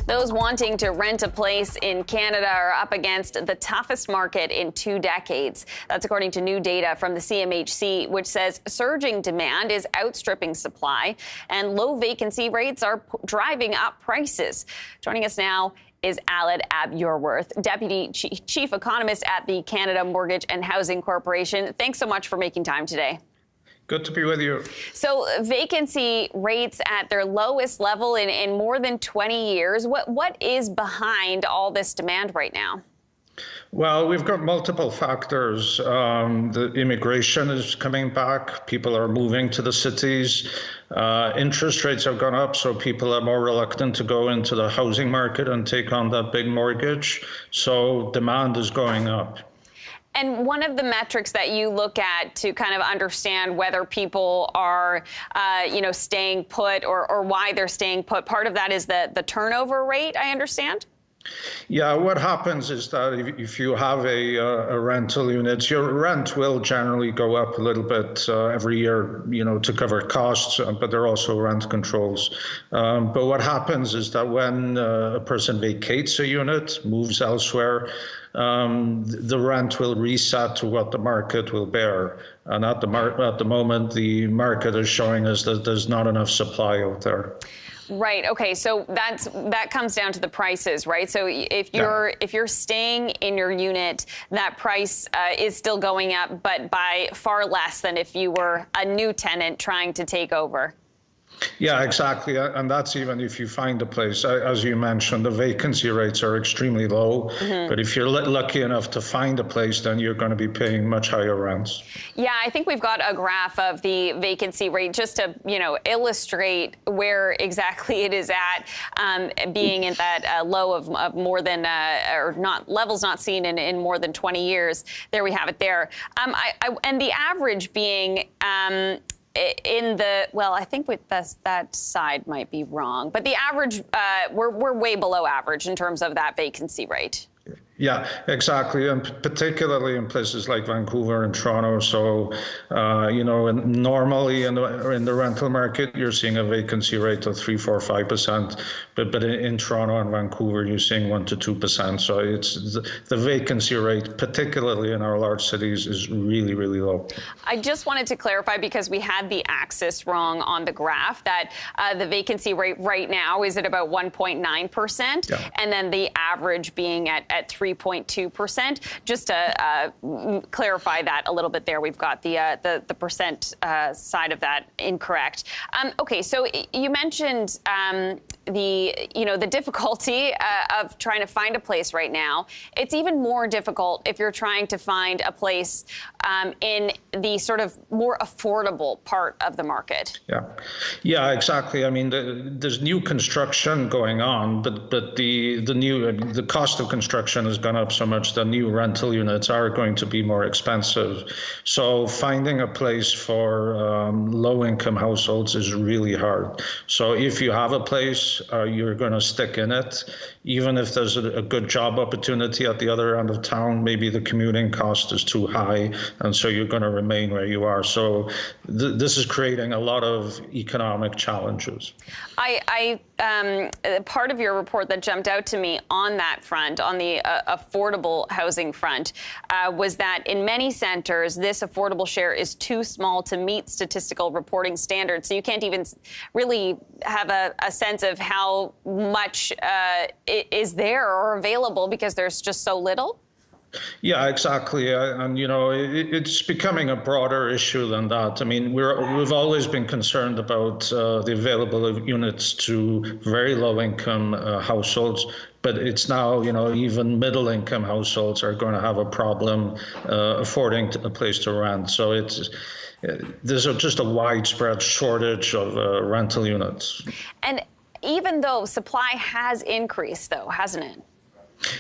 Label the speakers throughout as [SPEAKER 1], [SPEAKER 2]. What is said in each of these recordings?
[SPEAKER 1] Those wanting to rent a place in Canada are up against the toughest market in 2 decades. That's according to new data from the CMHC, which says surging demand is outstripping supply and low vacancy rates are driving up prices. Joining us now is Iorwerth, Deputy Chief Economist at the Canada Mortgage and Housing Corporation. Thanks so much for making time today.
[SPEAKER 2] Good to be with you.
[SPEAKER 1] So vacancy rates at their lowest level in more than 20 years. What is behind all this demand right now?
[SPEAKER 2] Well, we've got multiple factors. The immigration is coming back. People are moving to the cities. Interest rates have gone up, so people are more reluctant to go into the housing market and take on that big mortgage. So demand is going up.
[SPEAKER 1] And one of the metrics that you look at to kind of understand whether people are, staying put or why they're staying put, part of that is the turnover rate, I understand?
[SPEAKER 2] Yeah, what happens is that if you have a rental unit, your rent will generally go up a little bit every year, to cover costs, but there are also rent controls. But what happens is that when a person vacates a unit, moves elsewhere, the rent will reset to what the market will bear. And at the moment, the market is showing us that there's not enough supply out there.
[SPEAKER 1] Right. OK, so that comes down to the prices, right? So if you're staying in your unit, that price is still going up, but by far less than if you were a new tenant trying to take over.
[SPEAKER 2] Yeah, exactly. And that's even if you find a place. As you mentioned, the vacancy rates are extremely low. Mm-hmm. But if you're lucky enough to find a place, then you're going to be paying much higher rents. Yeah,
[SPEAKER 1] I think we've got a graph of the vacancy rate just to, illustrate where exactly it is at, being in that low of more than levels not seen in more than 20 years. There we have it there. And the average being I think that side might be wrong, but the average, we're way below average in terms of that vacancy rate.
[SPEAKER 2] Yeah, exactly, and particularly in places like Vancouver and Toronto. So, normally in the rental market, you're seeing a vacancy rate of 3, 4, 5%, but in Toronto and Vancouver, you're seeing 1 to 2%. So it's the vacancy rate, particularly in our large cities, is really, really low.
[SPEAKER 1] I just wanted to clarify, because we had the axis wrong on the graph, that the vacancy rate right now is at about 1.9%, yeah. And then the average being at 3.2%. Just to clarify that a little bit there, we've got the percent side of that incorrect. Okay, so you mentioned the difficulty of trying to find a place right now. It's even more difficult if you're trying to find a place in the sort of more affordable part of the market.
[SPEAKER 2] Yeah, exactly. I mean, there's new construction going on, but the cost of construction has gone up so much that new rental units are going to be more expensive. So finding a place for low-income households is really hard. So if you have a place, you're going to stick in it. Even if there's a good job opportunity at the other end of town, maybe the commuting cost is too high, and so you're going to remain where you are. So this is creating a lot of economic challenges.
[SPEAKER 1] Part of your report that jumped out to me on that front, on the affordable housing front, was that in many centers, this affordable share is too small to meet statistical reporting standards. So you can't even really have a sense of how much is there or available because there's just so little.
[SPEAKER 2] Yeah, exactly. And, it's becoming a broader issue than that. I mean, we've always been concerned about the available units to very low income households. But it's now, even middle income households are going to have a problem affording a place to rent. So there's just a widespread shortage of rental units.
[SPEAKER 1] And even though supply has increased, though, hasn't it?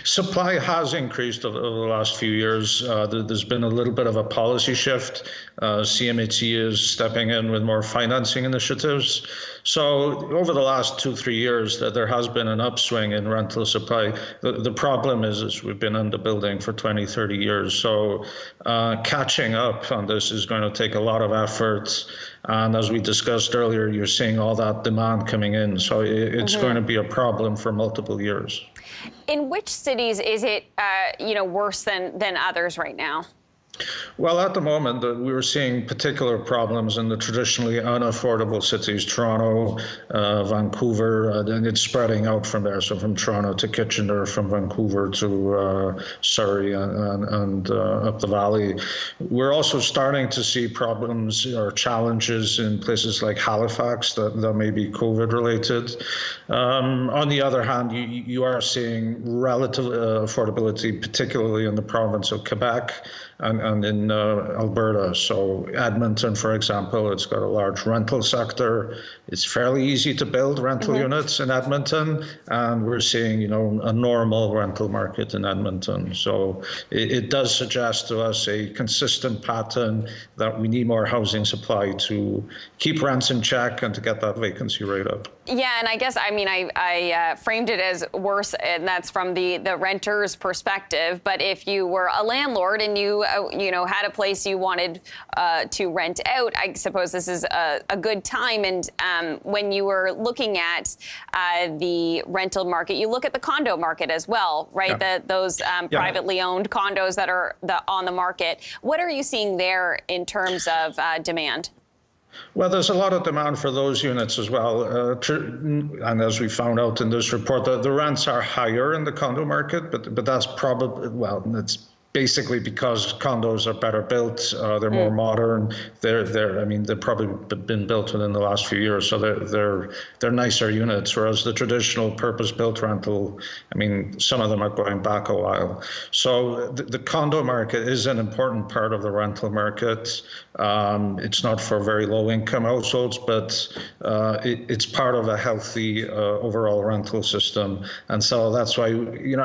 [SPEAKER 2] Supply has increased over the last few years. There's been a little bit of a policy shift. CMHC is stepping in with more financing initiatives. So over the last 2-3 years, there has been an upswing in rental supply. The problem is we've been underbuilding for 20-30 years. So catching up on this is going to take a lot of effort. And as we discussed earlier, you're seeing all that demand coming in. So it's going to be a problem for multiple years.
[SPEAKER 1] In which cities is it, worse than others right now?
[SPEAKER 2] Well, at the moment, we were seeing particular problems in the traditionally unaffordable cities, Toronto, Vancouver, and it's spreading out from there. So from Toronto to Kitchener, from Vancouver to Surrey and up the valley. We're also starting to see problems or challenges in places like Halifax that may be COVID related. On the other hand, you are seeing relative affordability, particularly in the province of Quebec and in Alberta. So Edmonton, for example, it's got a large rental sector. It's fairly easy to build rental units in Edmonton, and we're seeing, a normal rental market in Edmonton. So it does suggest to us a consistent pattern that we need more housing supply to keep rents in check and to get that vacancy rate up.
[SPEAKER 1] Yeah, and I guess, I framed it as worse, and that's from the renter's perspective. But if you were a landlord and you had a place you wanted to rent out, I suppose this is a good time. And when you were looking at the rental market, you look at the condo market as well, right? Yeah. Those privately owned condos that are on the market. What are you seeing there in terms of demand?
[SPEAKER 2] Well, there's a lot of demand for those units as well. And as we found out in this report, the rents are higher in the condo market, but that's probably, it's basically because condos are better built, they're more modern. They've probably been built within the last few years, so they're nicer units. Whereas the traditional purpose-built rental, some of them are going back a while. So the condo market is an important part of the rental market. It's not for very low-income households, but it's part of a healthy overall rental system. And so that's why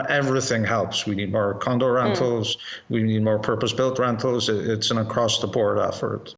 [SPEAKER 2] everything helps. We need more condo rentals. We need more purpose-built rentals. It's an across-the-board effort.